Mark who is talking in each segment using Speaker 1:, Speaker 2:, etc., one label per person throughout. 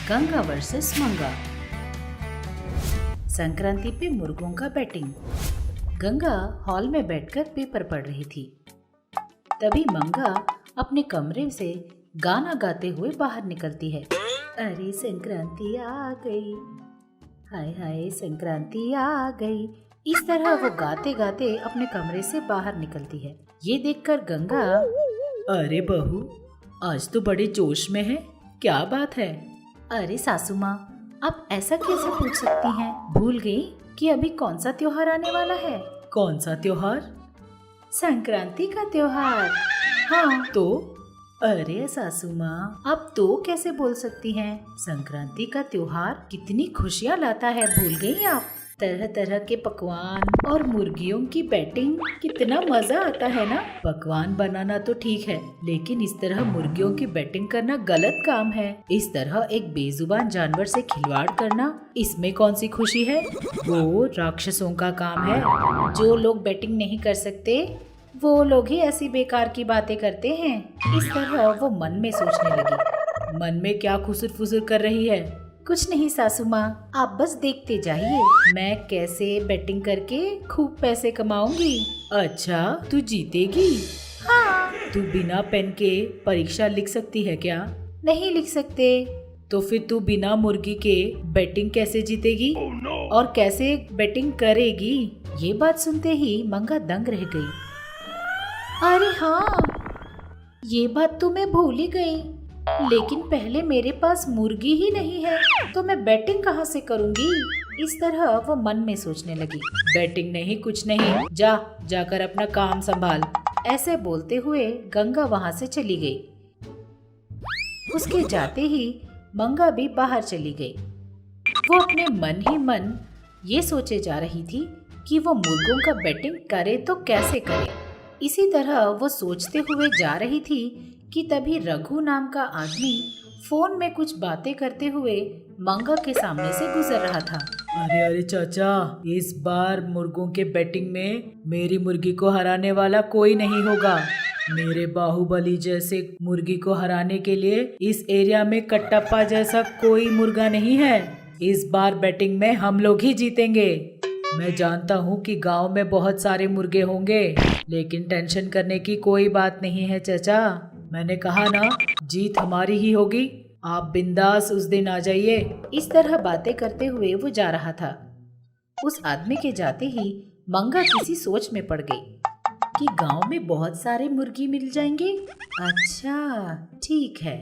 Speaker 1: Ganga versus मंगा। संक्रांति पे मुर्गों का बैटिंग। गंगा हॉल में बैठकर पेपर पढ़ रही थी। तभी मंगा अपने कमरे से गाना गाते हुए बाहर निकलती है। अरे संक्रांति आ गई, हाय हाय संक्रांति आ गई। इस तरह वो गाते गाते अपने कमरे से बाहर निकलती है। ये देखकर गंगा, अरे बहू, आज तो बड़े जोश में है, क्या बात है? अरे सासू माँ, आप ऐसा कैसे पूछ सकती हैं? भूल गई कि अभी कौन सा त्योहार आने वाला है? कौन सा त्योहार? संक्रांति का त्योहार। हाँ तो? अरे सासू माँ, आप तो कैसे बोल सकती हैं? संक्रांति का त्योहार कितनी खुशियाँ लाता है, भूल गई आप? तरह तरह के पकवान और मुर्गियों की बैटिंग, कितना मजा आता है ना? पकवान बनाना तो ठीक है, लेकिन इस तरह मुर्गियों की बैटिंग करना गलत काम है। इस तरह एक बेजुबान जानवर से खिलवाड़ करना, इसमें कौन सी खुशी है? वो राक्षसों का काम है। जो लोग बैटिंग नहीं कर सकते वो लोग ही ऐसी बेकार की बातें करते हैं। इस तरह वो मन में सोचने लगी। मन में क्या खुसुर फुसुर कर रही है? कुछ नहीं सासू माँ, आप बस देखते जाइए, मैं कैसे बैटिंग करके खूब पैसे कमाऊंगी। अच्छा, तू जीतेगी? हाँ। तू बिना पेन के परीक्षा लिख सकती है क्या? नहीं लिख सकते। तो फिर तू बिना मुर्गी के बैटिंग कैसे जीतेगी? और कैसे बैटिंग करेगी? ये बात सुनते ही मंगा दंग रह गई। अरे हाँ, ये बात तो मैं भूल ही गई, लेकिन पहले मेरे पास मुर्गी ही नहीं है, तो मैं बैटिंग कहाँ से करूँगी? इस तरह वो मन में सोचने लगी। बैटिंग नहीं, कुछ नहीं, जाकर अपना काम संभाल। ऐसे बोलते हुए गंगा वहाँ से चली गई। उसके जाते ही मंगा भी बाहर चली गई। वो अपने मन ही मन ये सोचे जा रही थी कि वो मुर्गों का बैटिंग करे तो कैसे करे। इसी तरह वो सोचते हुए जा रही थी कि तभी रघु नाम का आदमी फोन में कुछ बातें करते हुए मंगा के सामने से गुजर रहा था। अरे चाचा, इस बार मुर्गों के बैटिंग में मेरी मुर्गी को हराने वाला कोई नहीं होगा। मेरे बाहुबली जैसे मुर्गी को हराने के लिए इस एरिया में कट्टप्पा जैसा कोई मुर्गा नहीं है। इस बार बैटिंग में हम लोग ही जीतेंगे। मैं जानता हूँ कि गांव में बहुत सारे मुर्गे होंगे, लेकिन टेंशन करने की कोई बात नहीं है चाचा। मैंने कहा ना, जीत हमारी ही होगी। आप बिंदास उस दिन आ जाइए। इस तरह बातें करते हुए वो जा रहा था। उस आदमी के जाते ही मंगा किसी सोच में पड़ गई कि गांव में बहुत सारे मुर्गी मिल जाएंगे। अच्छा ठीक है।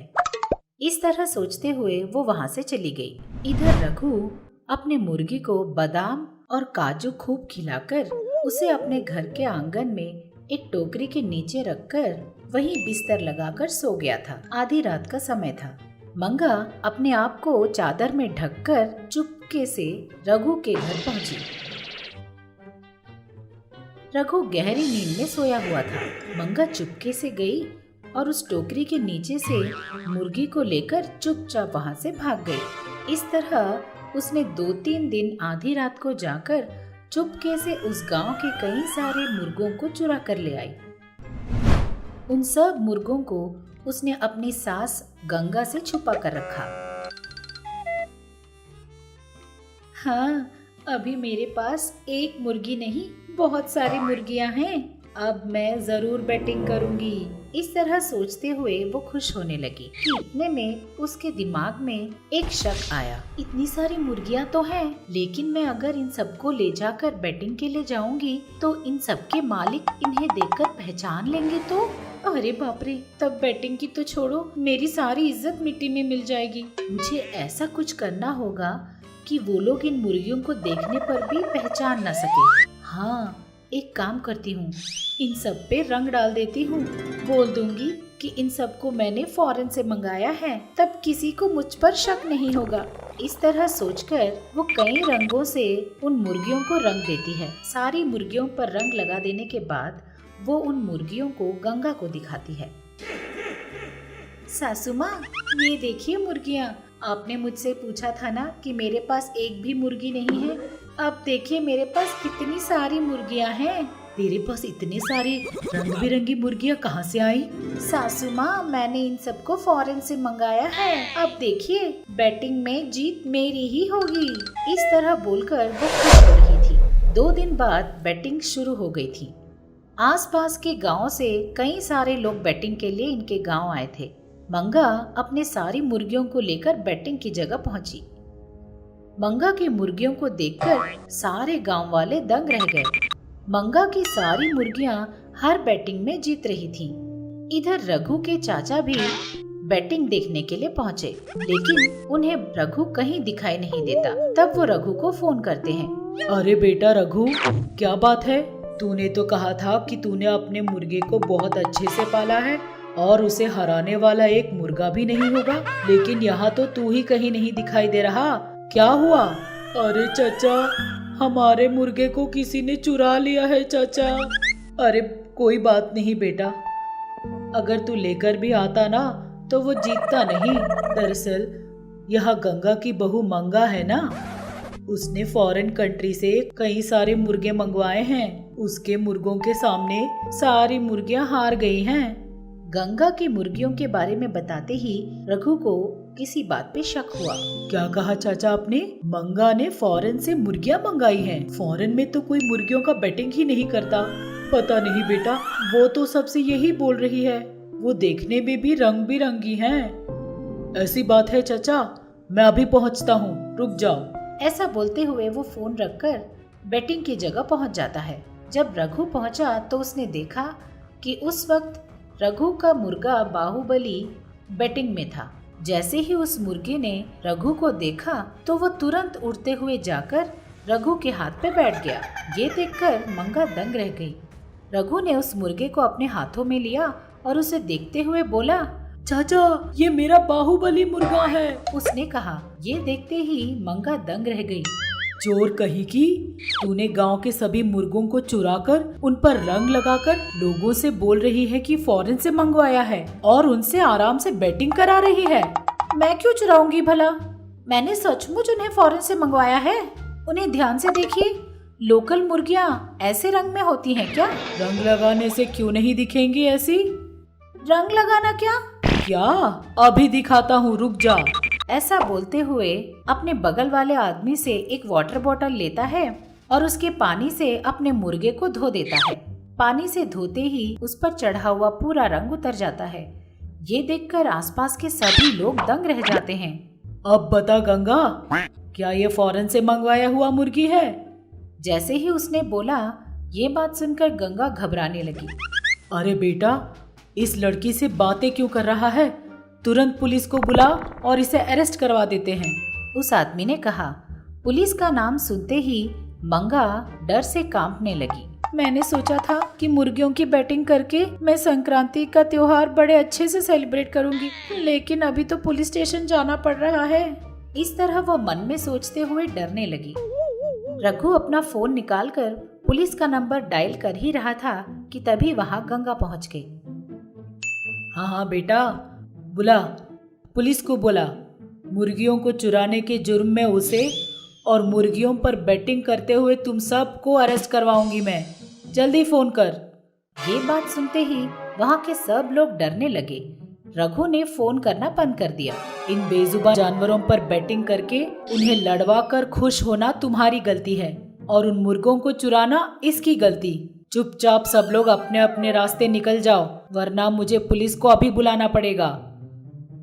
Speaker 1: इस तरह सोचते हुए वो वहां से चली गई। इधर रघु अपने मुर्गी को बादाम और काजू खूब खिलाकर उसे अपने घर के आंगन में एक टोकरी के नीचे रखकर वहीं बिस्तर लगाकर सो गया था। आधी रात का समय था। मंगा अपने आप को चादर में ढककर चुपके से रघु के घर पहुंची। रघु गहरी नींद में सोया हुआ था। मंगा चुपके से गई और उस टोकरी के नीचे से मुर्गी को लेकर चुपचाप वहां से भाग गई। इस तरह उसने 2-3 दिन आधी रात को जाकर चुपके से उस गांव के कई सारे मुर्गों को चुरा कर ले आई। उन सब मुर्गों को उसने अपनी सास गंगा से छुपा कर रखा। हाँ, अभी मेरे पास एक मुर्गी नहीं, बहुत सारी मुर्गियां हैं। अब मैं जरूर बैटिंग करूंगी। इस तरह सोचते हुए वो खुश होने लगी। इतने में उसके दिमाग में एक शक आया। इतनी सारी मुर्गियां तो हैं, लेकिन मैं अगर इन सबको ले जाकर बैटिंग के लिए जाऊंगी तो इन सबके मालिक इन्हें देखकर पहचान लेंगे तो? अरे बाप रे, तब बैटिंग की तो छोड़ो, मेरी सारी इज्जत मिट्टी में मिल जाएगी। मुझे ऐसा कुछ करना होगा कि वो लोग इन मुर्गियों को देखने पर भी पहचान न सके। हाँ, एक काम करती हूँ, इन सब पे रंग डाल देती हूँ। बोल दूंगी कि इन सबको मैंने फॉरेन से मंगाया है, तब किसी को मुझ पर शक नहीं होगा। इस तरह सोचकर वो कई रंगों से उन मुर्गियों को रंग देती है। सारी मुर्गियों पर रंग लगा देने के बाद वो उन मुर्गियों को गंगा को दिखाती है। सासू माँ, ये देखिए मुर्गियाँ, आपने मुझसे पूछा था ना कि मेरे पास एक भी मुर्गी नहीं है। अब देखिए मेरे पास कितनी सारी मुर्गियाँ हैं। तेरे पास इतने सारे रंग बिरंगी मुर्गियाँ कहाँ से आई?
Speaker 2: सासू माँ, मैंने इन सबको फॉरेन से मंगाया है। अब देखिए, बैटिंग में जीत मेरी ही होगी।
Speaker 1: इस तरह बोलकर वो खुश हो रही थी। 2 दिन बाद बैटिंग शुरू हो गई थी। आसपास के गांव से कई सारे लोग बैटिंग के लिए इनके गांव आए थे। मंगा अपने सारी मुर्गियों को लेकर बैटिंग की जगह पहुंची। मंगा की मुर्गियों को देखकर सारे गांव वाले दंग रह गए। मंगा की सारी मुर्गियां हर बैटिंग में जीत रही थीं। इधर रघु के चाचा भी बैटिंग देखने के लिए पहुंचे, लेकिन उन्हें रघु कहीं दिखाई नहीं देता। तब वो रघु को फोन करते हैं।
Speaker 3: अरे बेटा रघु, क्या बात है? तूने तो कहा था कि तूने अपने मुर्गे को बहुत अच्छे से पाला है और उसे हराने वाला एक मुर्गा भी नहीं होगा, लेकिन यहाँ तो तू ही कहीं नहीं दिखाई दे रहा। क्या हुआ? अरे चाचा, हमारे मुर्गे को किसी ने चुरा लिया है चाचा। अरे कोई बात नहीं बेटा, अगर तू लेकर भी आता ना तो वो जीतता नहीं। दरअसल यह गंगा की बहू मंगा है ना, उसने फॉरेन कंट्री से कई सारे मुर्गे मंगवाए हैं। उसके मुर्गों के सामने सारी मुर्गियां हार गई हैं।
Speaker 1: गंगा की मुर्गियों के बारे में बताते ही रघु को किसी बात पे शक हुआ।
Speaker 3: क्या कहा चाचा आपने? मंगा ने फॉरेन से मुर्गियां मंगाई हैं? फॉरेन में तो कोई मुर्गियों का बैटिंग ही नहीं करता। पता नहीं बेटा, वो तो सबसे यही बोल रही है। वो देखने में भी रंग बिरंगी हैं। ऐसी बात है चाचा, मैं अभी पहुंचता हूँ, रुक जाओ।
Speaker 1: ऐसा बोलते हुए वो फोन रखकर बैटिंग की जगह पहुंच जाता है। जब रघु पहुंचा तो उसने देखा कि उस वक्त रघु का मुर्गा बाहुबली बैटिंग में था। जैसे ही उस मुर्गे ने रघु को देखा तो वो तुरंत उड़ते हुए जाकर रघु के हाथ पे बैठ गया। ये देखकर मंगा दंग रह गई। रघु ने उस मुर्गे को अपने हाथों में लिया और उसे देखते हुए बोला,
Speaker 3: चाचा, ये मेरा बाहुबली मुर्गा है,
Speaker 1: उसने कहा। ये देखते ही मंगा दंग रह गई।
Speaker 3: चोर कहीं की, तूने गांव के सभी मुर्गों को चुराकर उन पर रंग लगाकर लोगों से बोल रही है कि फॉरेन से मंगवाया है और उनसे आराम से बैटिंग करा रही है।
Speaker 2: मैं क्यों चुराऊंगी भला? मैंने सचमुच उन्हें फॉरेन से मंगवाया है। उन्हें ध्यान से देखिए, लोकल मुर्गियाँ ऐसे रंग में होती हैं क्या?
Speaker 3: रंग लगाने से क्यों नहीं दिखेंगी ऐसी?
Speaker 2: रंग लगाना क्या?
Speaker 3: अभी दिखाता हूँ, रुक जा।
Speaker 1: ऐसा बोलते हुए अपने बगल वाले आदमी से एक वाटर बॉटल लेता है और उसके पानी से अपने मुर्गे को धो देता है। पानी से धोते ही उस पर चढ़ा हुआ पूरा रंग उतर जाता है। ये देखकर आसपास के सभी लोग दंग रह जाते हैं।
Speaker 3: अब बता गंगा, क्या ये फॉरेन से मंगवाया हुआ मुर्गी है?
Speaker 1: जैसे ही उसने बोला, ये बात सुनकर गंगा घबराने लगी।
Speaker 3: अरे बेटा, इस लड़की से बातें क्यों कर रहा है? तुरंत पुलिस को बुला और इसे अरेस्ट करवा देते हैं,
Speaker 1: उस आदमी ने कहा। पुलिस का नाम सुनते ही मंगा डर से कांपने लगी।
Speaker 2: मैंने सोचा था कि मुर्गियों की बैटिंग करके मैं संक्रांति का त्योहार बड़े अच्छे से सेलिब्रेट करूंगी, लेकिन अभी तो पुलिस स्टेशन जाना पड़ रहा है।
Speaker 1: इस तरह वो मन में सोचते हुए डरने लगी। रघु अपना फोन निकालकर पुलिस का नंबर डायल कर ही रहा था कि तभी वहाँ गंगा पहुँच गई।
Speaker 3: हाँ बेटा, बुला, पुलिस को बुला। मुर्गियों को चुराने के जुर्म में उसे और मुर्गियों पर बैटिंग करते हुए तुम सबको अरेस्ट करवाऊंगी मैं। जल्दी फोन कर।
Speaker 1: ये बात सुनते ही वहाँ के सब लोग डरने लगे। रघु ने फोन करना बंद कर दिया।
Speaker 3: इन बेजुबान जानवरों पर बैटिंग करके उन्हें लड़वा कर खुश होना तुम्हारी गलती है और उन मुर्गों को चुराना इसकी गलती। चुपचाप सब लोग अपने अपने रास्ते निकल जाओ, वरना मुझे पुलिस को अभी बुलाना पड़ेगा।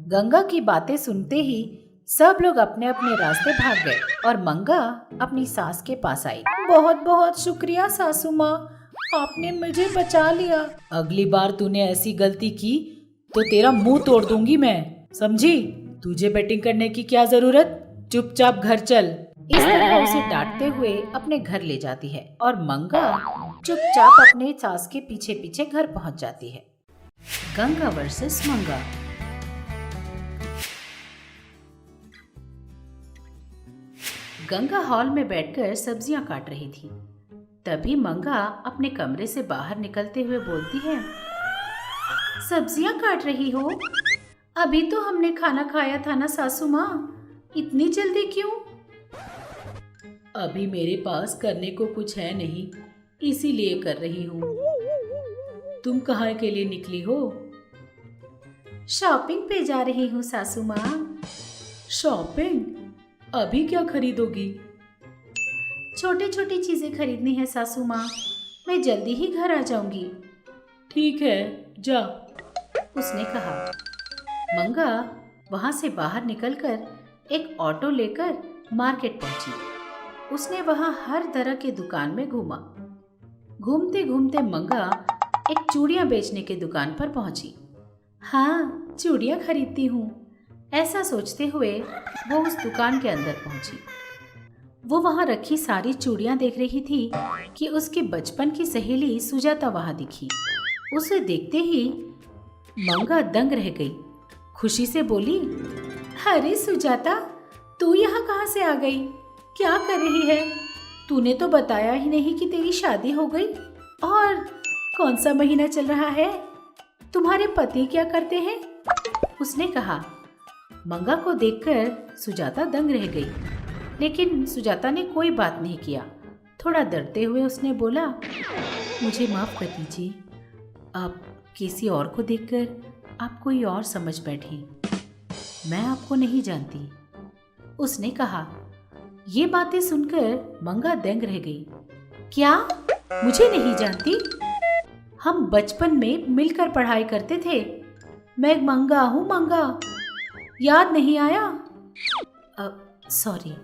Speaker 1: गंगा की बातें सुनते ही सब लोग अपने अपने रास्ते भाग गए और मंगा अपनी सास के पास आई।
Speaker 2: बहुत बहुत शुक्रिया सासू माँ, आपने मुझे बचा लिया।
Speaker 3: अगली बार तूने ऐसी गलती की तो तेरा मुंह तोड़ दूंगी मैं, समझी? तुझे बैटिंग करने की क्या जरूरत? चुपचाप घर चल।
Speaker 1: इस तरह उसे डांटते हुए अपने घर ले जाती है और मंगा चुपचाप अपने सास के पीछे पीछे घर पहुंच जाती है। गंगा वर्सेस मंगा। गंगा हॉल में बैठकर सब्जियां काट रही थी। तभी मंगा अपने कमरे से बाहर निकलते हुए बोलती है,
Speaker 2: सब्जियां काट रही हो? अभी तो हमने खाना खाया था ना सासू माँ, इतनी जल्दी क्यों?
Speaker 3: अभी मेरे पास करने को कुछ है नहीं, इसीलिए कर रही हूँ। तुम कहाँ के लिए निकली हो?
Speaker 2: शॉपिंग पे जा रही हूँ सासू माँ।
Speaker 3: शॉपिंग? अभी क्या खरीदोगी?
Speaker 2: छोटी छोटी चीजें खरीदनी है सासू माँ, मैं जल्दी ही घर आ जाऊंगी।
Speaker 3: ठीक है, जा।
Speaker 2: उसने कहा। मंगा वहां से बाहर निकलकर एक ऑटो लेकर मार्केट पहुंची। उसने वहां हर तरह के दुकान में घूमा। घूमते घूमते मंगा एक चूड़ियां बेचने के दुकान पर पहुंची। हाँ, चूड़ियां खरीदती हूँ, ऐसा सोचते हुए वो उस दुकान के अंदर पहुंची। वो वहां रखी सारी चूड़ियां देख रही थी कि उसके बचपन की सहेली सुजाता वहां दिखी। उसे देखते ही मंगा दंग रह गई। खुशी से बोली, अरे सुजाता, तू यहाँ कहाँ से आ गई? क्या कर रही है? तूने तो बताया ही नहीं कि तेरी शादी हो गई। और कौन सा महीना चल रहा है? तुम्हारे पति क्या करते हैं? उसने कहा। मंगा को देखकर सुजाता दंग रह गई, लेकिन सुजाता ने कोई बात नहीं किया। थोड़ा डरते हुए उसने बोला, मुझे माफ कर दीजिए, आप किसी और को देखकर आप कोई और समझ बैठी। मैं आपको नहीं जानती। उसने कहा। ये बातें सुनकर मंगा दंग रह गई। क्या? मुझे नहीं जानती? हम बचपन में मिलकर पढ़ाई करते थे। मैं मंगा हूँ, मंगा। याद नहीं आया? सॉरी।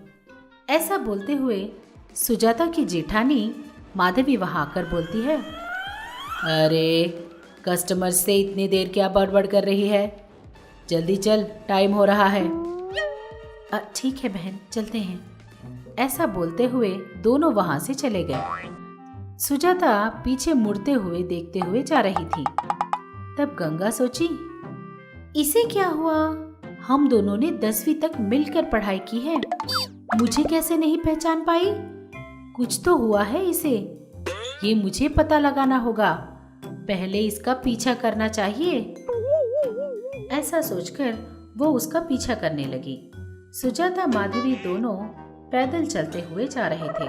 Speaker 2: ऐसा बोलते हुए सुजाता की जेठानी माधवी वहां आकर बोलती है, अरे कस्टमर से इतनी देर क्या बड़बड़ कर रही है? जल्दी चल, टाइम हो रहा है। ठीक है बहन, चलते हैं। ऐसा बोलते हुए दोनों वहां से चले गए। सुजाता पीछे मुड़ते हुए देखते हुए जा रही थी। तब गंगा सोची, इसे क्या हुआ? हम दोनों ने 10वीं तक मिलकर पढ़ाई की है, मुझे कैसे नहीं पहचान पाई? कुछ तो हुआ है इसे, ये मुझे पता लगाना होगा। पहले इसका पीछा करना चाहिए। ऐसा सोचकर वो उसका पीछा करने लगी। सुजाता माधवी दोनों पैदल चलते हुए जा रहे थे।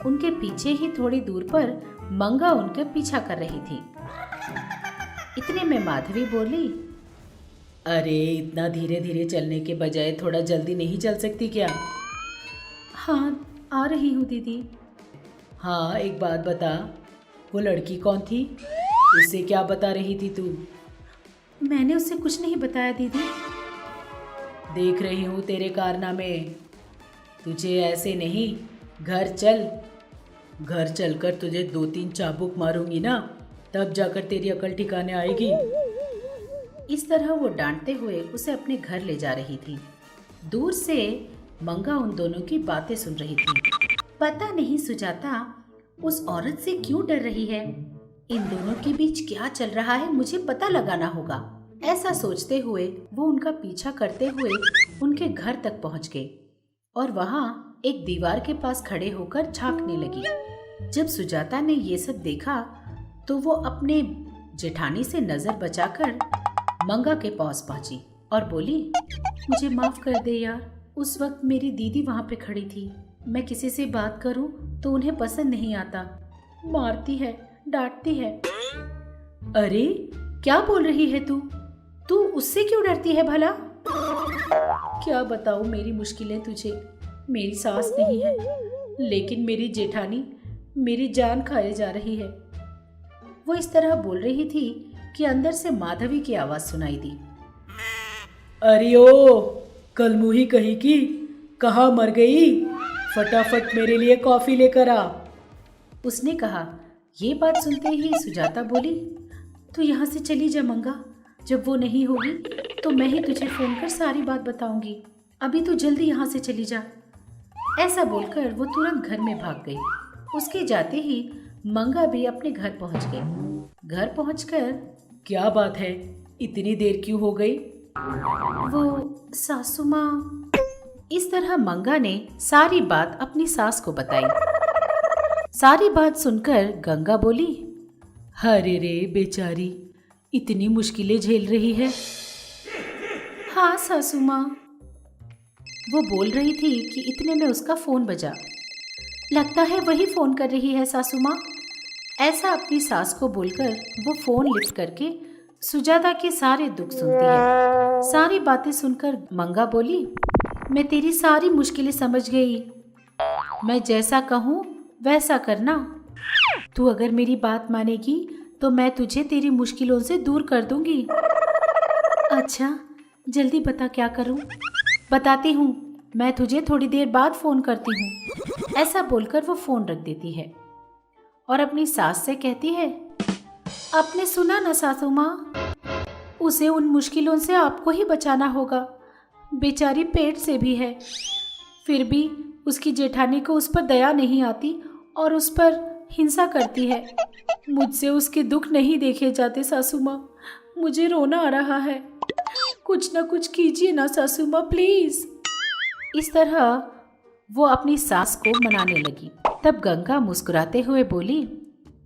Speaker 2: उनके पीछे ही थोड़ी दूर पर मंगा उनके पीछा कर रही थी। इतने में माधवी बोली,
Speaker 3: अरे इतना धीरे धीरे चलने के बजाय थोड़ा जल्दी नहीं चल सकती क्या?
Speaker 2: हाँ, आ रही हूँ दीदी।
Speaker 3: हाँ, एक बात बता, वो लड़की कौन थी? उससे क्या बता रही थी तू?
Speaker 2: मैंने उससे कुछ नहीं बताया दीदी।
Speaker 3: देख रही हूँ तेरे कारनामे। तुझे ऐसे नहीं, घर चल। घर चलकर तुझे 2-3 चाबुक मारूंगी ना, तब जाकर तेरी अकल ठिकाने आएगी।
Speaker 2: इस तरह वो डांटते हुए उसे अपने घर ले जा रही थी। दूर से मंगा उन दोनों की बातें सुन रही थी। पता नहीं सुजाता उस औरत से क्यों डर रही है। इन दोनों के बीच क्या चल रहा है, मुझे पता लगाना होगा। ऐसा सोचते हुए वो उनका पीछा करते हुए उनके घर तक पहुंच गए और वहां एक दीवार के पास खड़े होकर झांकने लगी। जब सुजाता ने ये सब देखा तो वो अपने जेठानी से नजर बचाकर मंगा के पास पहुंची और बोली, मुझे माफ कर दे यार, उस वक्त मेरी दीदी वहां पे खड़ी थी। मैं किसी से बात करूं तो उन्हें पसंद नहीं आता, मारती है, डांटती है। अरे क्या बोल रही है तू उससे क्यों डरती है भला? क्या बताऊं मेरी मुश्किलें तुझे। मेरी सास नहीं है, लेकिन मेरी जेठानी मेरी जान खाए जा रही है। वो इस तरह बोल रही थी कि अंदर से माधवी की आवाज सुनाई दी।
Speaker 3: अरे ओ कल मुही कहीं की, कहाँ मर गई? फटाफट मेरे लिए कॉफी लेकर आ।
Speaker 2: उसने कहा। ये बात सुनते ही सुजाता बोली, तू यहाँ से चली जा मंगा, जब वो नहीं होगी तो मैं ही तुझे फोन कर सारी बात बताऊंगी। अभी तू जल्दी यहाँ से चली जा। ऐसा बोलकर वो तुरंत घर में भाग गई। उसके जाते ही मंगा भी अपने घर पहुंच गई। घर पहुंचकर,
Speaker 3: क्या बात है, इतनी देर क्यों हो गई?
Speaker 2: वो सासू माँ। इस तरह मंगा ने सारी बात अपनी सास को बताई। सारी बात सुनकर गंगा बोली,
Speaker 3: अरे रे बेचारी, इतनी मुश्किलें झेल रही है।
Speaker 2: हाँ सासू माँ। वो बोल रही थी कि इतने में उसका फोन बजा। लगता है वही फोन कर रही है सासू माँ। ऐसा अपनी सास को बोलकर वो फोन लिफ्ट करके सुजाता के सारे दुख सुनती है। सारी बातें सुनकर मंगा बोली, मैं तेरी सारी मुश्किलें समझ गई। मैं जैसा कहूँ वैसा करना। तू अगर मेरी बात मानेगी तो मैं तुझे तेरी मुश्किलों से दूर कर दूंगी। अच्छा, जल्दी बता क्या करूं? बताती हूँ, मैं तुझे थोड़ी देर बाद फोन करती हूँ। ऐसा बोलकर वो फोन रख देती है और अपनी सास से कहती है, आपने सुना ना सासू माँ, उसे उन मुश्किलों से आपको ही बचाना होगा। बेचारी पेट से भी है, फिर भी उसकी जेठानी को उस पर दया नहीं आती और उस पर हिंसा करती है। मुझसे उसके दुख नहीं देखे जाते सासू माँ, मुझे रोना आ रहा है। कुछ ना कुछ कीजिए ना सासू माँ, प्लीज। इस तरह वो अपनी सास को मनाने लगी। तब गंगा मुस्कुराते हुए बोली,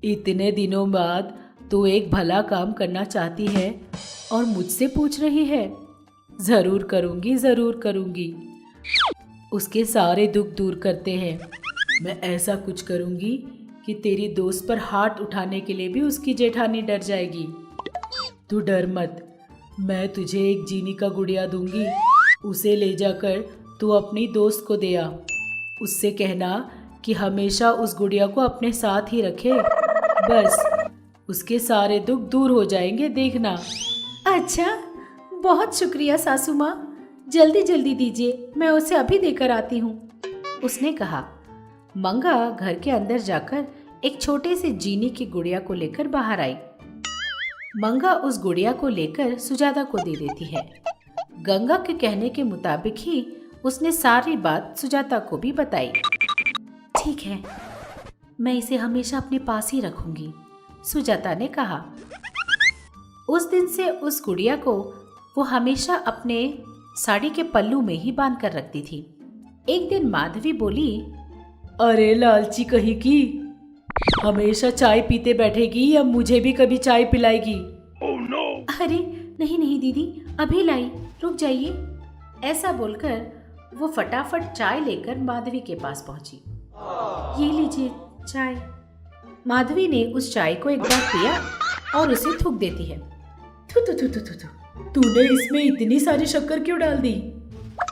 Speaker 3: इतने दिनों बाद तू एक भला काम करना चाहती है और मुझसे पूछ रही है। जरूर करूँगी, जरूर करूँगी। उसके सारे दुख दूर करते हैं। मैं ऐसा कुछ करूँगी कि तेरी दोस्त पर हाथ उठाने के लिए भी उसकी जेठानी डर जाएगी। तू डर मत, मैं तुझे एक जीनी का गुड़िया दूंगी। उसे ले जाकर तू अपनी दोस्त को दे आ। उससे कहना कि हमेशा उस गुड़िया को अपने साथ ही रखे। बस उसके सारे दुख दूर हो जाएंगे, देखना।
Speaker 2: अच्छा, बहुत शुक्रिया सासू माँ, जल्दी जल्दी दीजिए, मैं उसे अभी देकर आती हूँ, उसने कहा। मंगा घर के अंदर जाकर एक छोटे से जीनी की गुड़िया को लेकर बाहर आई। मंगा उस गुड़िया को लेकर सुजाता को दे देती है। गंगा के कहने के मुताबिक ही उसने सारी बात सुजाता को भी बताई। ठीक है, मैं इसे हमेशा अपने पास ही रखूंगी, सुजाता ने कहा। उस दिन से उस गुड़िया को वो हमेशा अपने साड़ी के पल्लू में ही बांध कर रखती थी। एक दिन माधवी बोली,
Speaker 3: अरे लालची कहीं की, हमेशा चाय पीते बैठेगी या मुझे भी कभी चाय पिलाएगी?
Speaker 2: अरे नहीं नहीं दीदी, अभी लाई, रुक जाइए। ऐसा बोलकर वो फटाफट चाय लेकर माधवी के पास पहुंची। ये लीजिए चाय। माधवी ने उस चाय को एक बार पिया और उसे थूक देती है।
Speaker 3: थू थू थू थू थू थू। तूने इसमें इतनी सारी शक्कर क्यों डाल दी?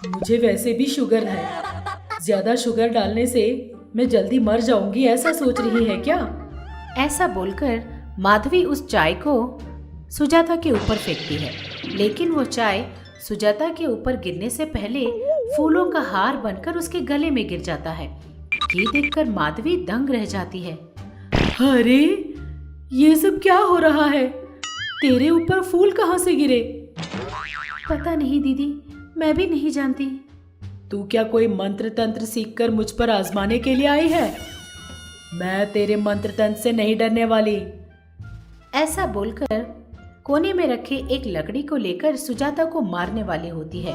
Speaker 3: मुझे वैसे भी शुगर है, ज्यादा शुगर डालने से मैं जल्दी मर जाऊंगी, ऐसा सोच रही है क्या?
Speaker 2: ऐसा बोलकर माधवी उस चाय को सुजाता के ऊपर फेंकती है, लेकिन वो चाय सुजाता के ऊपर गिरने से पहले फूलों का हार बनकर उसके गले में गिर जाता है। ये देखकर माधवी दंग रह जाती है।
Speaker 3: अरे ये सब क्या हो रहा है? तेरे ऊपर फूल कहाँ से गिरे?
Speaker 2: पता नहीं दीदी, मैं भी नहीं जानती।
Speaker 3: तू क्या कोई मंत्र तंत्र सीखकर मुझ पर आजमाने के लिए आई है? मैं तेरे मंत्र तंत्र से नहीं डरने वाली।
Speaker 2: ऐसा बोलकर कोने में रखे एक लकड़ी को लेकर सुजाता को मारने वाली होती है।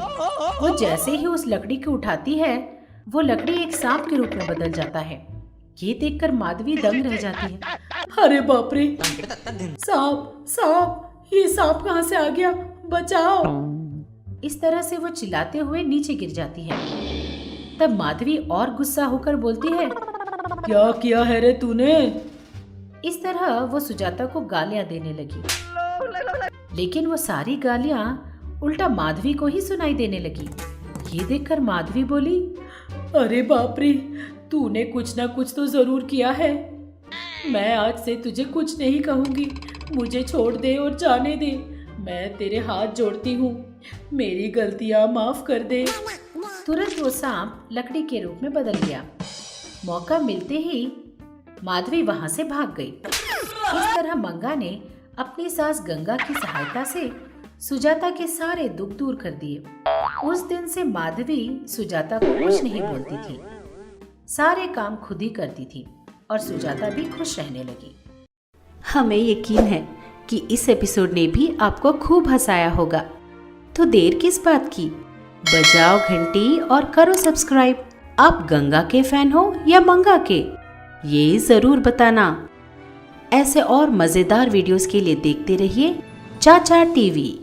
Speaker 2: वो जैसे ही उस लकड़ी को उठाती है, वो लकड़ी एक सांप के रूप में बदल जाता है। ये देखकर माधवी दंग रह जाती है।
Speaker 3: अरे बाप रे, सांप सांप, ये सांप कहाँ से आ गया? बचाओ।
Speaker 2: इस तरह से वो चिल्लाते हुए नीचे गिर जाती है। तब माधवी और गुस्सा होकर बोलती है,
Speaker 3: क्या किया है रे तूने?
Speaker 2: इस तरह वो सुजाता को गालियां देने लगी, लेकिन वो सारी गालियां उल्टा माधवी को ही सुनाई देने लगी। ये देखकर माधवी बोली,
Speaker 3: अरे बाप रे, तूने कुछ ना कुछ तो जरूर किया है। मैं आज से तुझे कुछ नहीं कहूंगी, मुझे छोड़ दे और जाने दे। मैं तेरे हाथ जोड़ती हूँ, मेरी गलतियाँ माफ कर दे।
Speaker 2: तुरंत वो सांप लकड़ी के रूप में बदल गया। मौका मिलते ही माधवी वहां से भाग गई। इस तरह मंगा ने अपनी सास गंगा की सहायता से सुजाता के सारे दुख दूर कर दिए। उस दिन से माधवी सुजाता को कुछ नहीं बोलती थी, सारे काम खुद ही करती थी और सुजाता भी खुश रहने लगी। हमें यकीन है कि इस एपिसोड ने भी आपको खूब हंसाया होगा, तो देर किस बात की, बजाओ घंटी और करो सब्सक्राइब। आप गंगा के फैन हो या मंगा के, ये जरूर बताना। ऐसे और मजेदार वीडियोस के लिए देखते रहिए चाचा टीवी।